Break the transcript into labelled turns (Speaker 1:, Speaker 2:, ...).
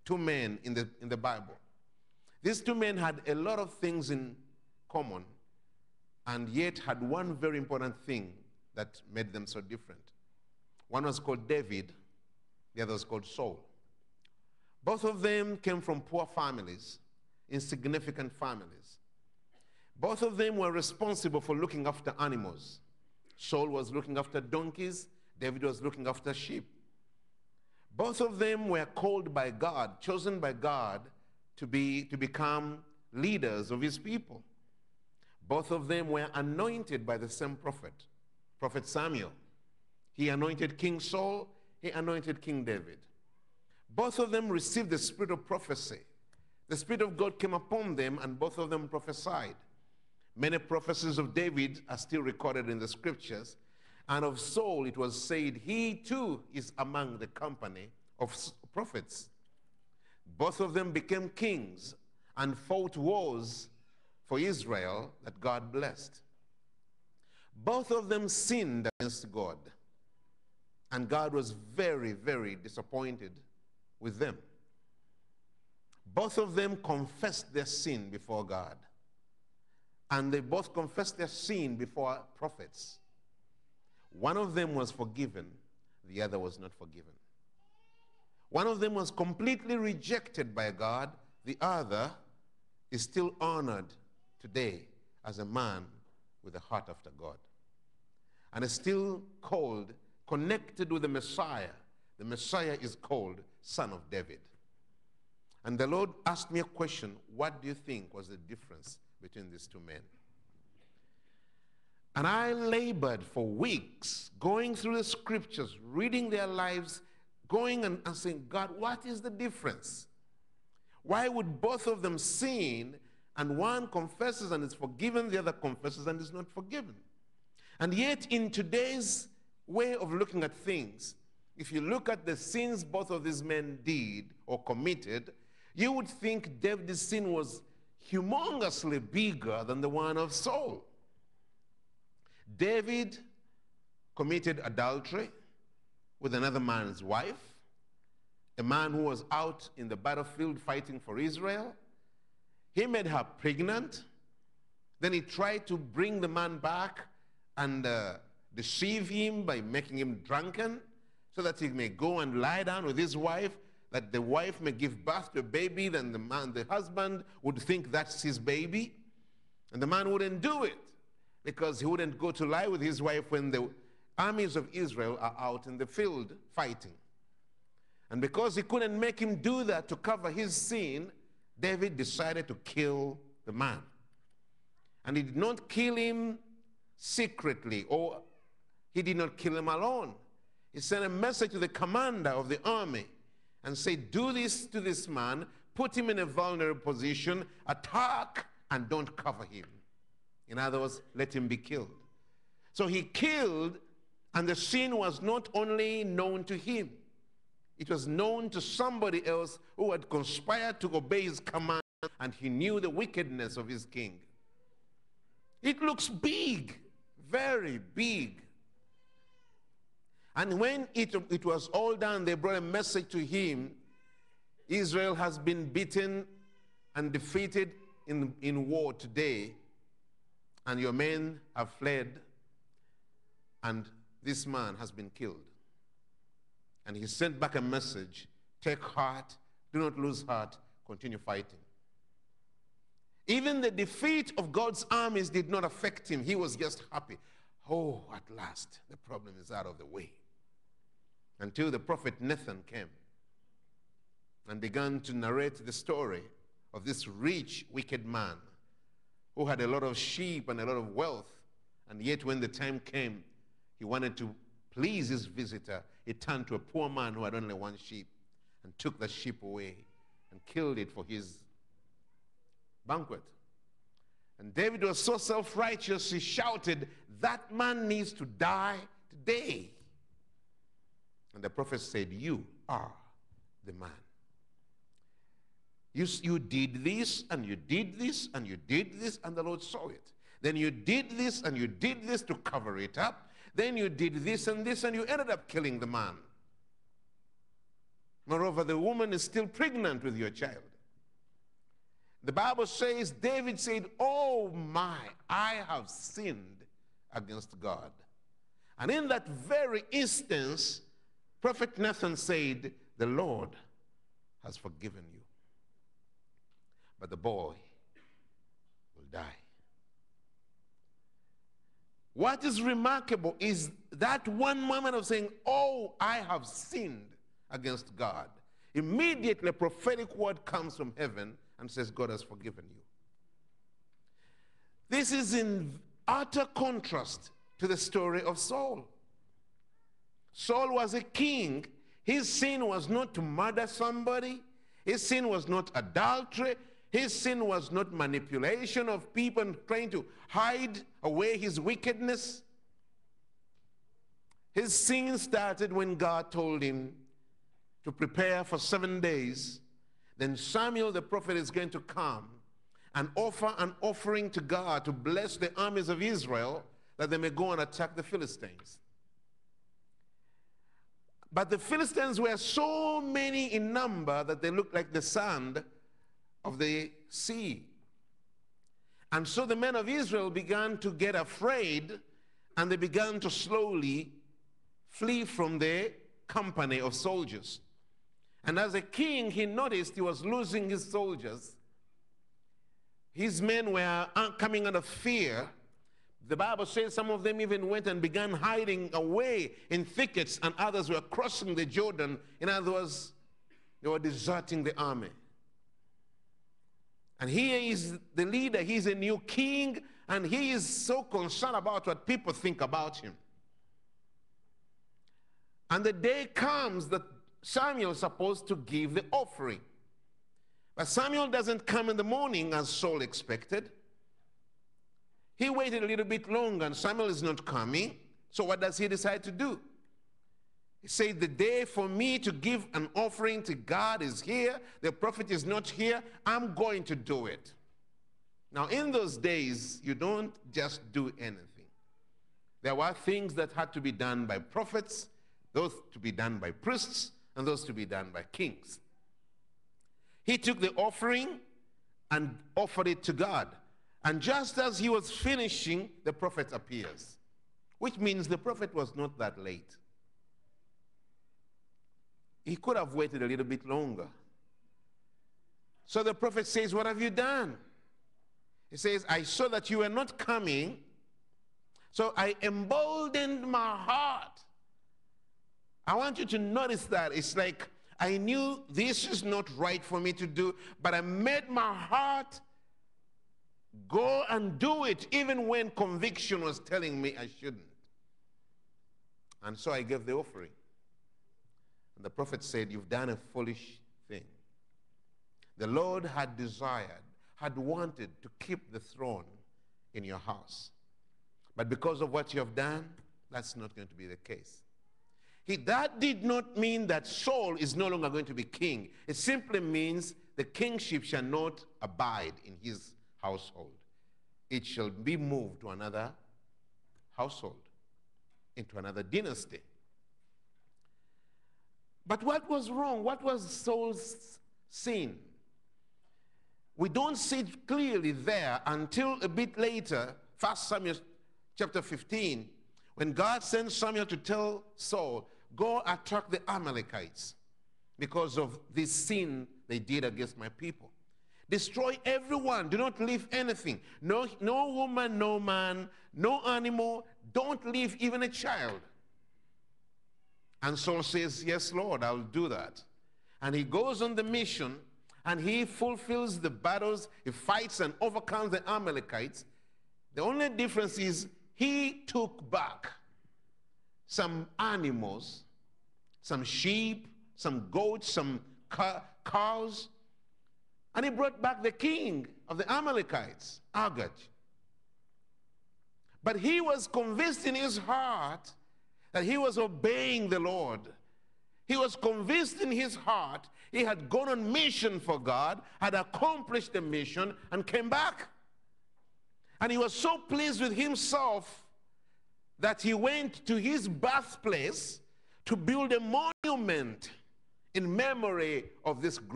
Speaker 1: two men in the Bible. These two men had a lot of things in common, and yet had one very important thing that made them so different. One was called David, the other was called Saul. Both of them came from poor families, insignificant families. Both of them were responsible for looking after animals. Saul was looking after donkeys, David was looking after sheep. Both of them were called by God, chosen by God to become leaders of his people. Both of them were anointed by the same prophet, Prophet Samuel. He anointed King Saul, he anointed King David. Both of them received the spirit of prophecy. The Spirit of God came upon them, and both of them prophesied. Many prophecies of David are still recorded in the scriptures, and of Saul it was said, he too is among the company of prophets. Both of them became kings and fought wars for Israel that God blessed. Both of them sinned against God, and God was very, very disappointed with them. Both of them confessed their sin before God, and they both confessed their sin before prophets. One of them was forgiven, the other was not forgiven. One of them was completely rejected by God, the other is still honored today as a man with a heart after God, and is still called, connected with the Messiah. The Messiah is called Son of David. And the Lord asked me a question: what do you think was the difference between these two men? And I labored for weeks going through the scriptures, reading their lives, going and saying, God, what is the difference? Why would both of them sin, and one confesses and is forgiven, the other confesses and is not forgiven? And yet in today's way of looking at things, if you look at the sins both of these men did or committed, you would think David's sin was humongously bigger than the one of Saul. David committed adultery with another man's wife, a man who was out in the battlefield fighting for Israel. He made her pregnant. Then he tried to bring the man back and deceive him by making him drunken so that he may go and lie down with his wife, that the wife may give birth to a baby. Then the husband would think that's his baby, and the man wouldn't do it because he wouldn't go to lie with his wife when the armies of Israel are out in the field fighting. And because he couldn't make him do that to cover his sin, David decided to kill the man. And he did not kill him secretly, or he did not kill him alone. He sent a message to the commander of the army and said, do this to this man, put him in a vulnerable position, attack, and don't cover him. In other words, let him be killed. So he killed, and the sin was not only known to him, it was known to somebody else who had conspired to obey his command, and he knew the wickedness of his king. It looks big, very big. And when it was all done, they brought a message to him: Israel has been beaten and defeated in war today, and your men have fled, and this man has been killed. And he sent back a message: take heart, do not lose heart, continue fighting. Even the defeat of God's armies did not affect him. He was just happy. Oh, at last, the problem is out of the way. Until the prophet Nathan came and began to narrate the story of this rich, wicked man who had a lot of sheep and a lot of wealth, and yet when the time came, he wanted to please his visitor. He turned to a poor man who had only one sheep and took the sheep away and killed it for his banquet. And David was so self-righteous, he shouted, that man needs to die today. And the prophet said, you are the man. You did this, and you did this, and you did this, and the Lord saw it. Then you did this, and you did this to cover it up. Then you did this, and you ended up killing the man. Moreover, the woman is still pregnant with your child. The Bible says, David said, oh my, I have sinned against God. And in that very instance, Prophet Nathan said, the Lord has forgiven you. But the boy will die. What is remarkable is that one moment of saying, oh, I have sinned against God. Immediately a prophetic word comes from heaven and says, God has forgiven you. This is in utter contrast to the story of Saul. Saul was a king. His sin was not to murder somebody. His sin was not adultery. His sin was not manipulation of people and trying to hide away his wickedness. His sin started when God told him to prepare for 7 days. Then Samuel the prophet is going to come and offer an offering to God to bless the armies of Israel that they may go and attack the Philistines. But the Philistines were so many in number that they looked like the sand of the sea. And so the men of Israel began to get afraid, and they began to slowly flee from the company of soldiers. And as a king, he noticed he was losing his soldiers. His men were coming out of fear. The Bible says some of them even went and began hiding away in thickets, and others were crossing the Jordan. In other words, they were deserting the army. And he is the leader. He's a new king, and he is so concerned about what people think about him. And the day comes that Samuel is supposed to give the offering. But Samuel doesn't come in the morning as Saul expected. He waited a little bit longer, and Samuel is not coming. So what does he decide to do? He said, the day for me to give an offering to God is here. The prophet is not here. I'm going to do it. Now, in those days, you don't just do anything. There were things that had to be done by prophets, those to be done by priests, and those to be done by kings. He took the offering and offered it to God. And just as he was finishing, the prophet appears, which means the prophet was not that late. He could have waited a little bit longer. So the prophet says, what have you done? He says, I saw that you were not coming, so I emboldened my heart. I want you to notice that. It's like I knew this is not right for me to do, but I made my heart go and do it, even when conviction was telling me I shouldn't. And so I gave the offering. And the prophet said, you've done a foolish thing. The Lord had desired, had wanted to keep the throne in your house. But because of what you have done, that's not going to be the case. That did not mean that Saul is no longer going to be king. It simply means the kingship shall not abide in his household. It shall be moved to another household, into another dynasty. But what was wrong? What was Saul's sin? We don't see it clearly there until a bit later, 1 Samuel chapter 15, when God sends Samuel to tell Saul, go attack the Amalekites because of this sin they did against my people. Destroy everyone. Do not leave anything. No woman, no man, no animal. Don't leave even a child. And Saul says, yes, Lord, I'll do that. And he goes on the mission, and he fulfills the battles. He fights and overcomes the Amalekites. The only difference is he took back some animals, some sheep, some goats, some cows, and he brought back the king of the Amalekites, Agag. But he was convinced in his heart that he was obeying the Lord. He was convinced in his heart he had gone on mission for God, had accomplished the mission, and came back. And he was so pleased with himself that he went to his birthplace to build a monument in memory of this